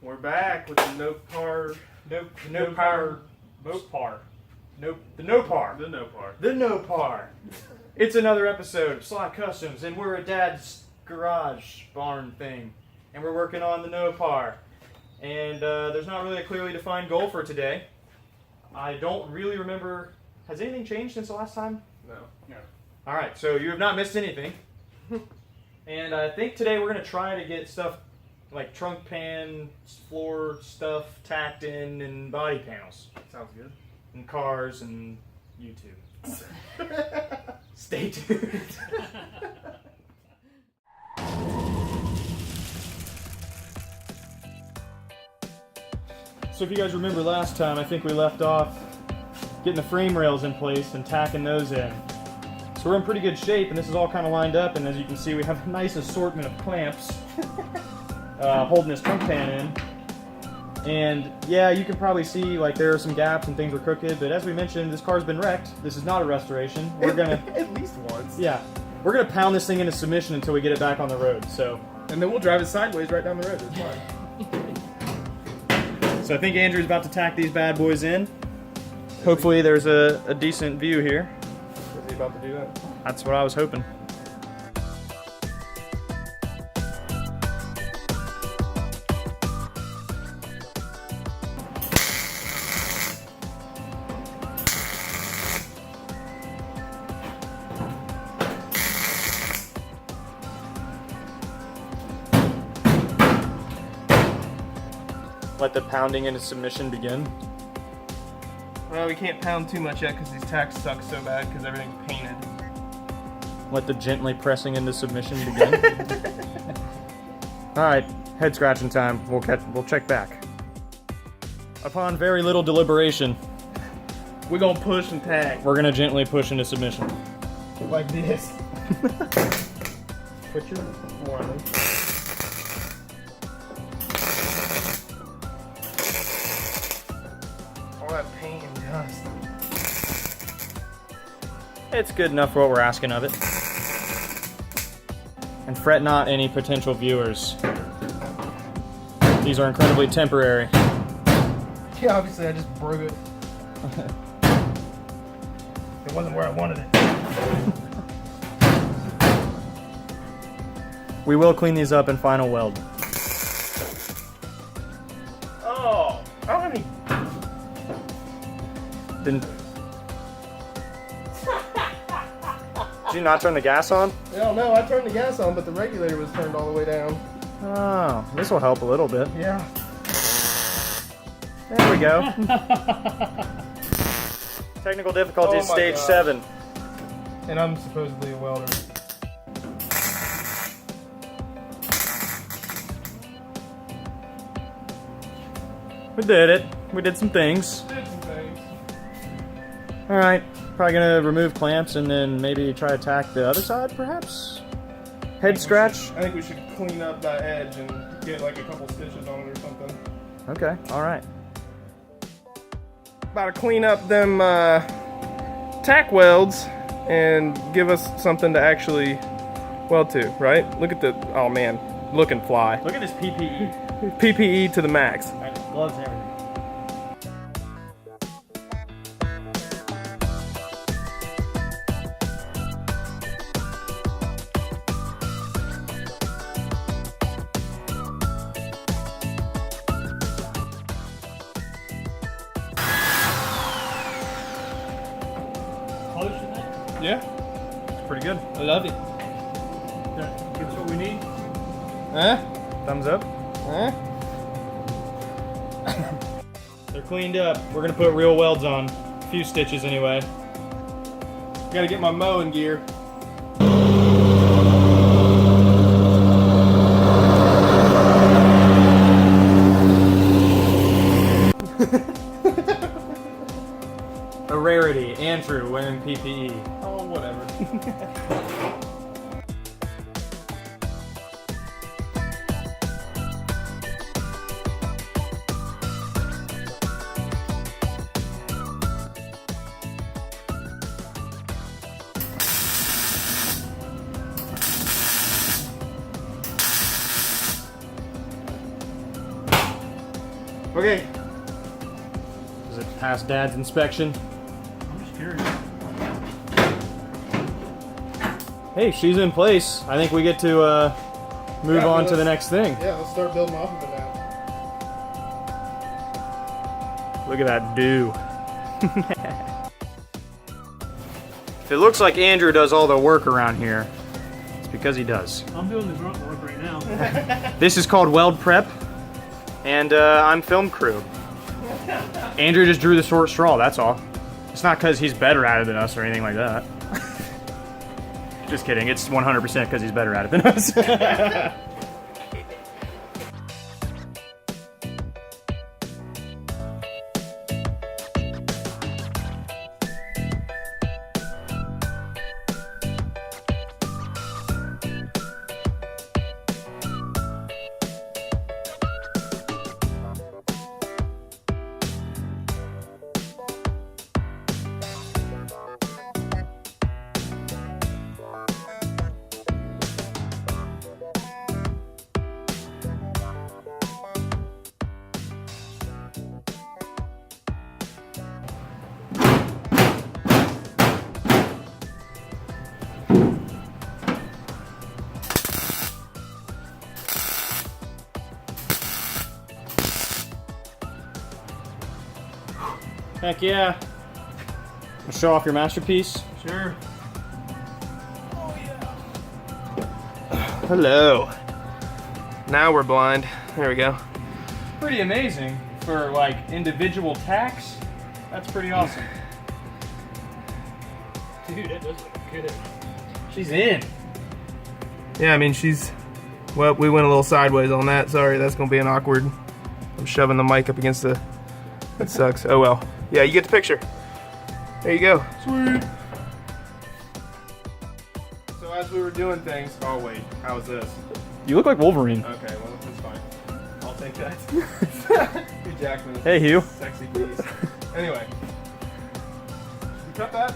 We're back with the Nopar. The Nopar. The Nopar. It's another episode of Sly Customs, and we're at Dad's garage barn thing, and we're working on the Nopar. And there's not really a clearly defined goal for today. I don't really remember. Has anything changed since the last time? No. All right, so you have not missed anything. And I think today we're going to try to get stuff like trunk pan, floor stuff tacked in, and body panels. Sounds good. And cars and YouTube. Stay tuned. So if you guys remember last time, I think we left off getting the frame rails in place and tacking those in. So we're in pretty good shape, and this is all kind of lined up, and as you can see, we have a nice assortment of clamps holding this trunk pan in. And yeah, you can probably see like there are some gaps and things were crooked, but as we mentioned, this car's been wrecked. This is not a restoration. We're gonna at least once. Yeah, we're gonna pound this thing into submission until we get it back on the road. So, and then we'll drive it sideways right down the road. It's fine. So I think Andrew's about to tack these bad boys in. Hopefully there's a decent view here. Is he about to do that? That's what I was hoping. Let the pounding into submission begin. Well, we can't pound too much yet because these tacks suck so bad because everything's painted. Let the gently pressing into submission begin. Alright, head scratching time. We'll check back. Upon very little deliberation, We're gonna push and tag. we're gonna gently push into submission. Like this. Put your more on them. All that paint and dust. It's good enough for what we're asking of it. And fret not any potential viewers. These are incredibly temporary. Yeah, obviously I just broke it. It wasn't where I wanted it. We will clean these up and final weld. Oh, I don't have any. Did you not turn the gas on? Hell no, I turned the gas on, but the regulator was turned all the way down. Oh, this will help a little bit. Yeah. There we go. Technical difficulties, Oh my stage gosh. 7. And I'm supposedly a welder. We did it. We did some things. Did some things. Alright, probably gonna remove clamps and then maybe try to tack the other side, perhaps? Head scratch? I think we should clean up that edge and get like a couple stitches on it or something. Okay, alright. About to clean up them tack welds and give us something to actually weld to, right? Look at the, oh man, looking fly. Look at this PPE. PPE to the max. Gloves and everything. Yeah, It's pretty good. I love it. Give us what we need. Huh? Thumbs up. Huh? They're cleaned up. We're gonna put real welds on. A few stitches anyway. Gotta get my mowing gear. A rarity, Andrew wearing PPE. Oh, whatever. Okay. Does it pass Dad's inspection? I'm just curious. Hey, she's in place. I think we get to move on to the next thing. Yeah, let's start building off of it now. Look at that dew. If it looks like Andrew does all the work around here, it's because he does. I'm doing the grunt work right now. This is called weld prep, and I'm film crew. Andrew just drew the short straw, that's all. It's not because he's better at it than us or anything like that. Just kidding, it's 100% because he's better at it than us. Heck yeah. Show off your masterpiece. Sure. Hello. Now we're blind. There we go. Pretty amazing for like individual tacks. That's pretty awesome. Dude, that does look good. She's in. Yeah, I mean, she's... Well, we went a little sideways on that. Sorry, that's going to be an awkward... I'm shoving the mic up against the... That sucks. Oh well. Yeah, you get the picture. There you go. Sweet. So as we were doing things... Oh wait, how's this? You look like Wolverine. Okay, well, that's fine. I'll take that. Hugh Jackman. Hey, Hugh. Sexy piece. Anyway. You cut that?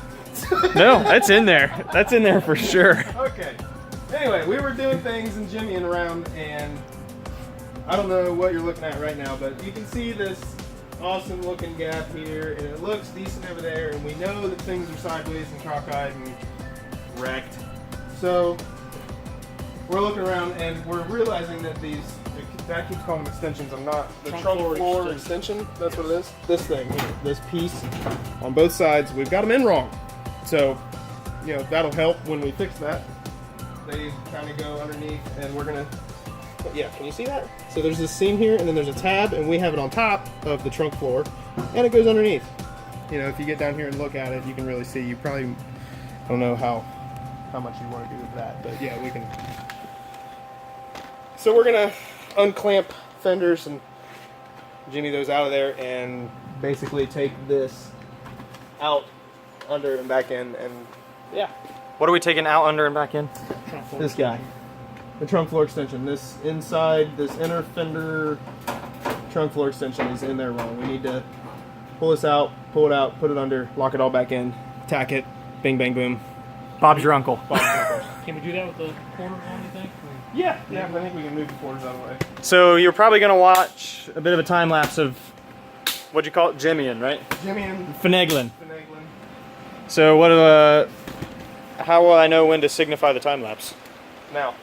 No, that's in there. That's in there for sure. Okay. Anyway, we were doing things and jimmying around, and I don't know what you're looking at right now, but you can see this awesome looking gap here, and it looks decent over there, and we know that things are sideways and cockeyed and wrecked. So we're looking around, and we're realizing that these, I keep calling them extensions, I'm not, the trunk floor extension, that's what it is. This thing here, this piece on both sides, we've got them in wrong. So, you know, that'll help when we fix that. They kind of go underneath, and we're gonna, yeah, can you see that? So there's this seam here, and then there's a tab, and we have it on top of the trunk floor, and it goes underneath. You know, if you get down here and look at it, you can really see. You probably, I don't know how much you want to do with that, but yeah, we can. So we're gonna unclamp fenders and jimmy those out of there, and basically take this out under and back in, and yeah. What are we taking out, under, and back in? This guy. The trunk floor extension. This inside, this inner fender trunk floor extension is in there wrong. We need to pull this out, pull it out, put it under, lock it all back in, tack it, bing, bang, boom. Bob's your uncle. Can we do that with the quarter on, you think? Yeah, I think we can move the quarters out of the way. So you're probably gonna watch a bit of a time lapse of what'd you call it, jimmying, right? Jimmy and Finagling. finagling. So what? How will I know when to signify the time lapse? Now.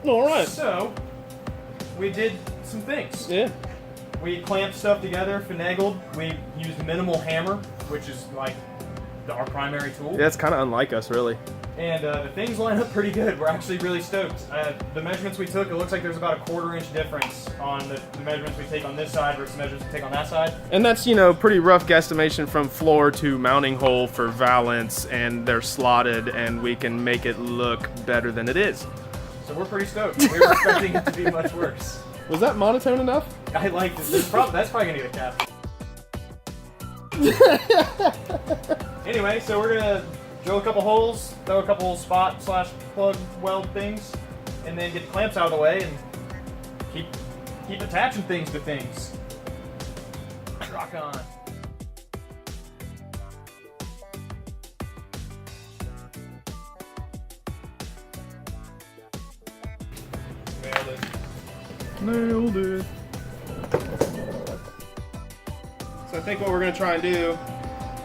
All right. So we did some things. Yeah. We clamped stuff together, finagled. We used minimal hammer, which is like our primary tool. That's kind of unlike us, really. And the things line up pretty good. We're actually really stoked. The measurements we took, it looks like there's about a 1/4 inch difference on the measurements we take on this side versus the measurements we take on that side. And that's, you know, pretty rough guesstimation from floor to mounting hole for valance, and they're slotted, and we can make it look better than it is. So we're pretty stoked. We were expecting it to be much worse. Was that monotone enough? I like this. That's probably gonna get a cap. Anyway, so we're gonna drill a couple holes, throw a couple spot/plug weld things, and then get the clamps out of the way and keep attaching things to things. Rock on. Nailed it. So I think what we're gonna try and do,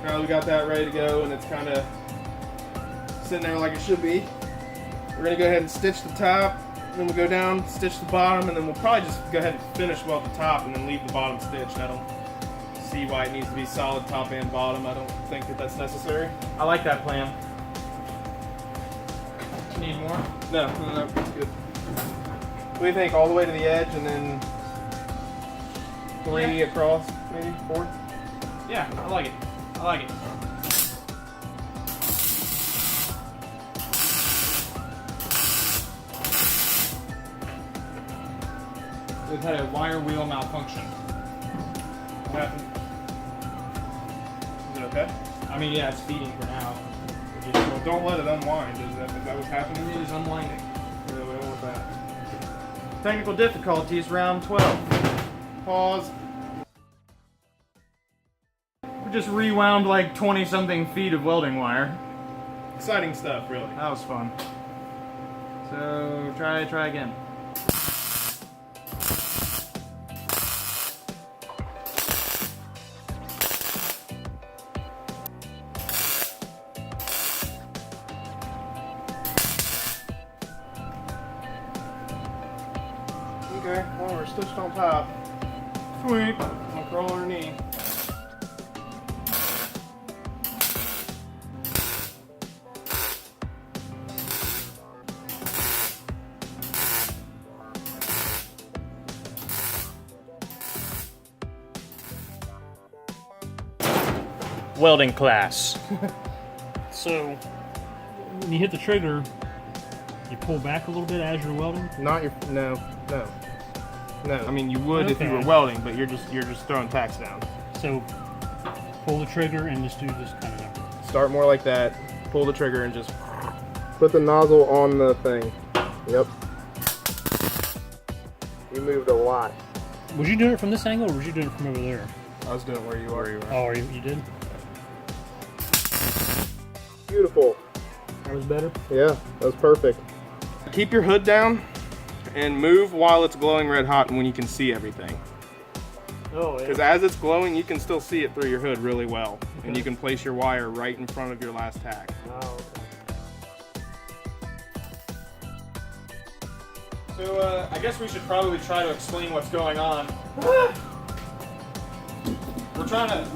now we got that ready to go and it's kind of sitting there like it should be. We're gonna go ahead and stitch the top, and then we'll go down, stitch the bottom, and then we'll probably just go ahead and finish weld the top and then leave the bottom stitched. I don't see why it needs to be solid top and bottom. I don't think that that's necessary. I like that plan. Need more? No, it's good. What do you think? All the way to the edge and then 3 across, maybe 4? Yeah, I like it. I like it. We've had a wire wheel malfunction. What happened? Is it okay? I mean, yeah, it's feeding for now. Well, don't let it unwind. Is that what's happening? It is unwinding. Yeah, we don't want that. Technical difficulties, round 12. Pause. We just rewound like 20-something feet of welding wire. Exciting stuff, really. That was fun. So, try again. Okay, well, we're stitched on top. Sweet. I'm gonna crawl underneath. Welding class. So, when you hit the trigger, you pull back a little bit as you're welding? Not your no. I mean, you would if you were Okay. welding, but you're just throwing tacks down. So, pull the trigger and just do this kind of thing. Start more like that. Pull the trigger and just put the nozzle on the thing. Yep. You moved a lot. Was you doing it from this angle, or was you doing it from over there? I was doing it where you are. Oh, you did? Beautiful. That was better? Yeah, that was perfect. Keep your hood down and move while it's glowing red hot and when you can see everything. Oh, Because as it's glowing, you can still see it through your hood really well. Okay. And you can place your wire right in front of your last tack. Oh, okay. So, I guess we should probably try to explain what's going on.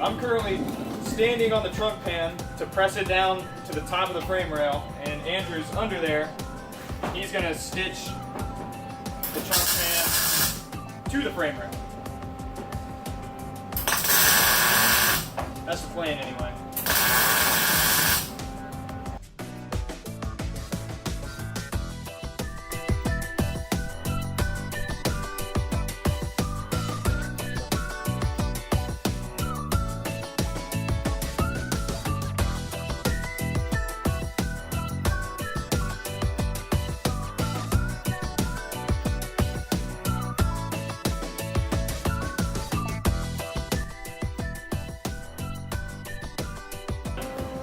I'm currently standing on the trunk pan to press it down to the top of the frame rail, and Andrew's under there. He's gonna stitch the trunk pan to the frame rail. That's the plan anyway.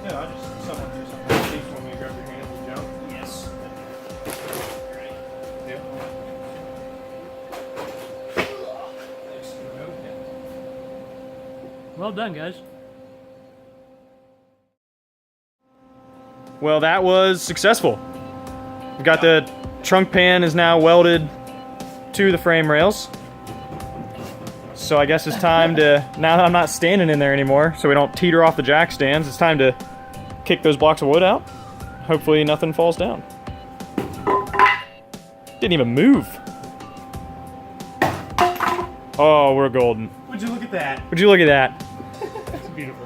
Yeah, I just someone do something. Please want me to grab your hand and jump. Yes. Yeah. Well done, guys. Well, that was successful. We got the trunk pan is now welded to the frame rails. So I guess it's time to, now that I'm not standing in there anymore, so we don't teeter off the jack stands, it's time to kick those blocks of wood out. Hopefully nothing falls down. Didn't even move. Oh, we're golden. Would you look at that? Would you look at that? It's beautiful.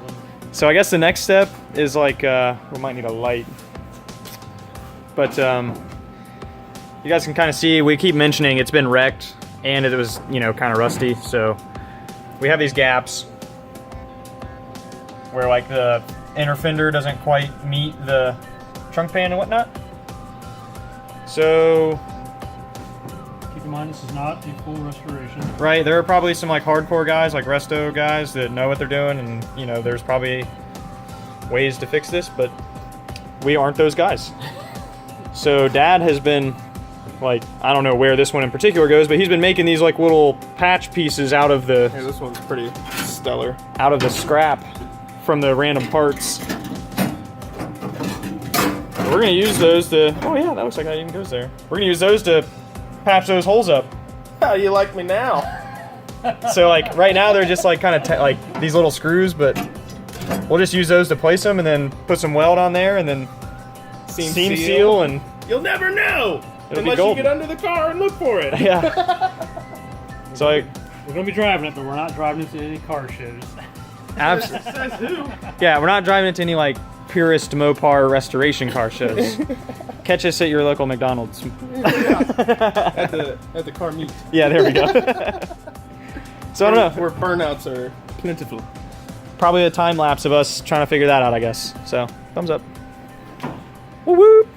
So I guess the next step is like, we might need a light. But you guys can kind of see, we keep mentioning it's been wrecked and it was, you know, kind of rusty. So we have these gaps. where like the inner fender doesn't quite meet the trunk pan and whatnot. So, keep in mind this is not a full restoration. right, there are probably some like hardcore guys, like resto guys that know what they're doing, and you know, there's probably ways to fix this, but we aren't those guys. So Dad has been, like, I don't know where this one in particular goes, but he's been making these like little patch pieces out of the Hey, this one's pretty stellar. out of the scrap from the random parts. We're gonna use those to, oh yeah, that looks like that even goes there. We're gonna use those to patch those holes up. How do you like me now? So like right now they're just like kind of like these little screws, but we'll just use those to place them and then put some weld on there and then seam seal, and you'll never know It'll be unless you golden. get under the car and look for it. yeah. So like, We're gonna be driving it, but we're not driving it to any car shows. Says who? yeah, we're not driving it to any like purist Mopar restoration car shows. Catch us at your local McDonald's. At the car meet. Yeah, there we go. So I don't know. Where burnouts are plentiful. Probably a time lapse of us trying to figure that out, I guess. So, thumbs up. Woo woo!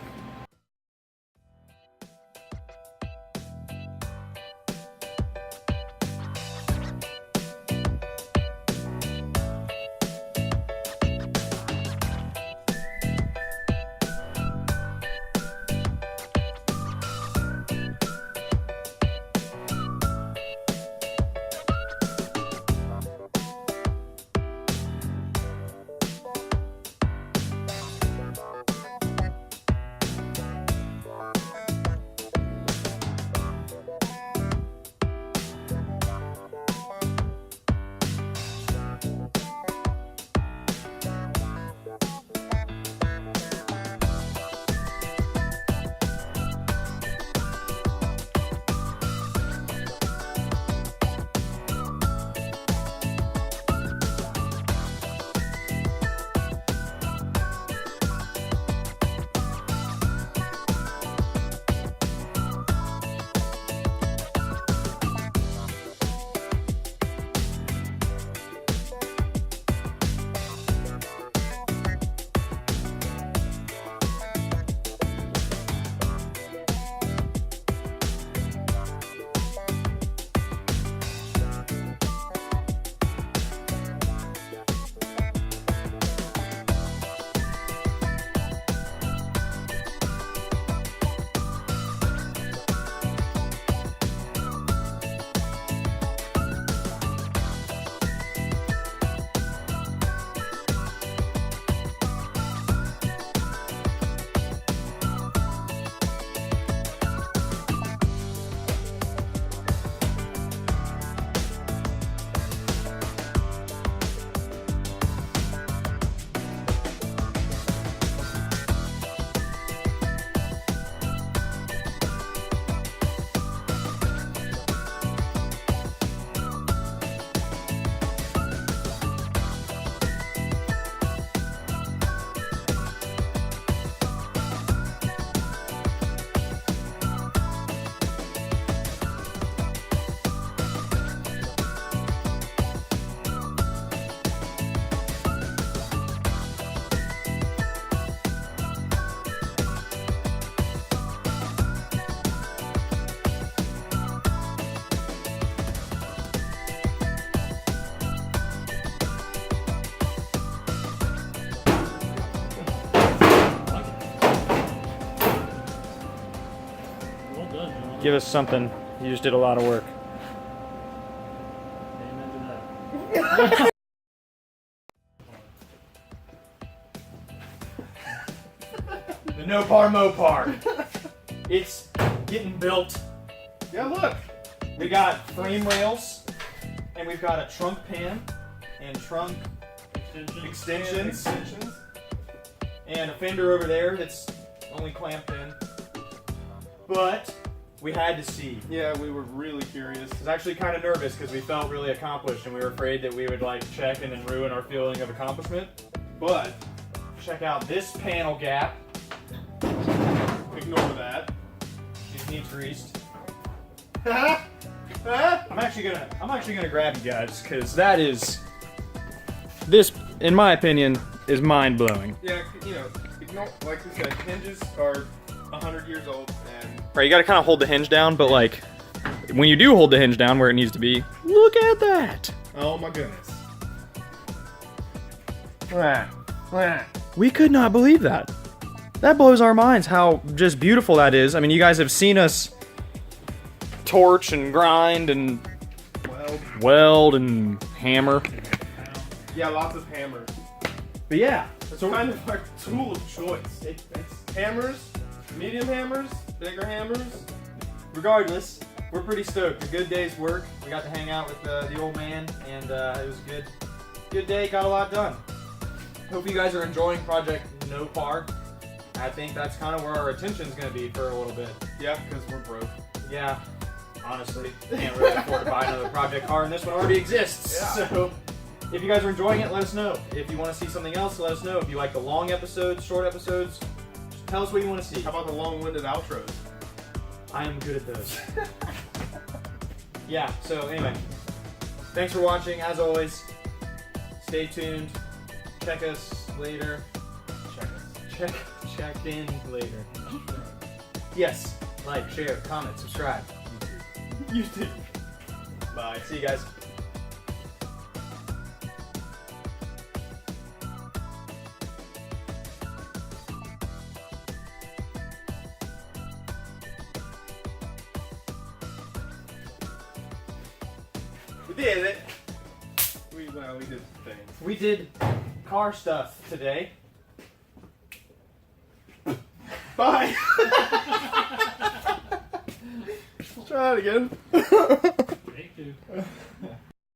Well done, John. Give us something. You just did a lot of work. Amen to that. The Nopar Mopar. It's getting built. Yeah, look. We got frame rails, and we've got a trunk pan, and trunk extensions, and a fender over there that's only clamped in. But we had to see. Yeah, we were really curious. I was actually kind of nervous because we felt really accomplished, and we were afraid that we would like check and then ruin our feeling of accomplishment. But Check out this panel gap. ignore that. It needs greased. I'm actually gonna grab you guys because that is this in my opinion, is mind-blowing. Yeah, you know, like we said, hinges are 100 years old, and Right, you gotta kind of hold the hinge down, but like, when you do hold the hinge down where it needs to be, look at that! oh my goodness. We could not believe that. That blows our minds how just beautiful that is. I mean, you guys have seen us torch and grind and Well, weld and hammer. yeah, lots of hammers. But yeah, It's kind of our tool of choice. It's hammers, medium hammers, bigger hammers. regardless, we're pretty stoked. A good day's work. We got to hang out with the old man, and it was a good day. Got a lot done. Hope you guys are enjoying Project Nopar. I think that's kind of where our attention's going to be for a little bit. Yeah, because we're broke. Yeah, honestly, can't really afford to buy another project car, and this one already exists. Yeah. So, if you guys are enjoying it, let us know. If you want to see something else, let us know. If you like the long episodes, short episodes, just tell us what you want to see. How about the long-winded outros? I am good at those. Yeah, so anyway, thanks for watching. As always, stay tuned. Check us later. Check in later. Yes, like, share, comment, subscribe. YouTube. Bye. See you guys. We did it. We did things. We did car stuff today. Bye. Let's try it again. Take two.